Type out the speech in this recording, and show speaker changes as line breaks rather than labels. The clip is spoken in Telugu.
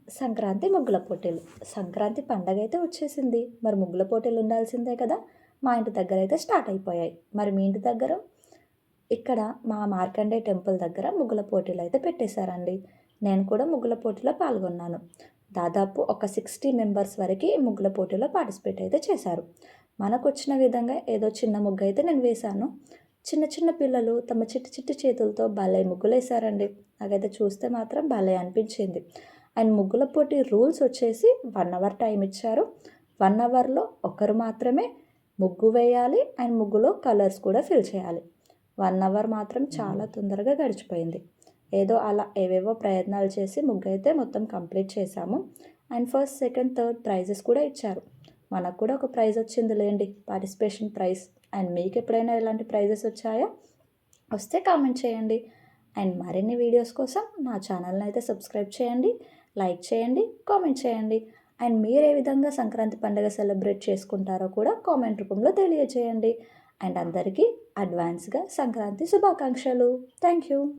సంక్రాంతి ముగ్గుల పోటీలు. సంక్రాంతి పండగ అయితే వచ్చేసింది. మరి ముగ్గుల పోటీలు ఉండాల్సిందే కదా! మా ఇంటి దగ్గర అయితే స్టార్ట్ అయిపోయాయి. మరి మీ ఇంటి దగ్గర? ఇక్కడ మా మార్కండే టెంపుల్ దగ్గర ముగ్గుల పోటీలు అయితే పెట్టేశారండి. నేను కూడా ముగ్గుల పోటీలో పాల్గొన్నాను. దాదాపు ఒక 60 మెంబర్స్ వరకు ముగ్గుల పోటీలో పార్టిసిపేట్ అయితే చేశారు. మనకొచ్చిన విధంగా ఏదో చిన్న ముగ్గు అయితే నేను వేశాను. చిన్న చిన్న పిల్లలు తమ చిట్టి చిట్టి చేతులతో భలే ముగ్గులేశారండి. నాకైతే చూస్తే మాత్రం భలే అనిపించింది. అండ్ ముగ్గుల పోటీ రూల్స్ వచ్చేసి 1 అవర్ టైం ఇచ్చారు. 1 అవర్లో ఒకరు మాత్రమే ముగ్గు వేయాలి అండ్ ముగ్గులో కలర్స్ కూడా ఫిల్ చేయాలి. 1 అవర్ మాత్రం చాలా తొందరగా గడిచిపోయింది. ఏదో అలా ఏవేవో ప్రయత్నాలు చేసి ముగ్గు అయితే మొత్తం కంప్లీట్ చేశాము. And first, second, third prices కూడా ఇచ్చారు. మనకు కూడా ఒక ప్రైజ్ వచ్చింది లేండి, పార్టిసిపేషన్ ప్రైజ్. అండ్ మీకు ఎప్పుడైనా ఇలాంటి ప్రైజెస్ వచ్చాయా? వస్తే కామెంట్ చేయండి. అండ్ మరిన్ని వీడియోస్ కోసం నా ఛానల్ని అయితే సబ్స్క్రైబ్ చేయండి, లైక్ చేయండి, కామెంట్ చేయండి. అండ్ మీరు ఏ విధంగా సంక్రాంతి పండుగ సెలబ్రేట్ చేసుకుంటారో కూడా కామెంట్ రూపంలో తెలియజేయండి. అండ్ అందరికీ అడ్వాన్స్గా సంక్రాంతి శుభాకాంక్షలు. Thank you.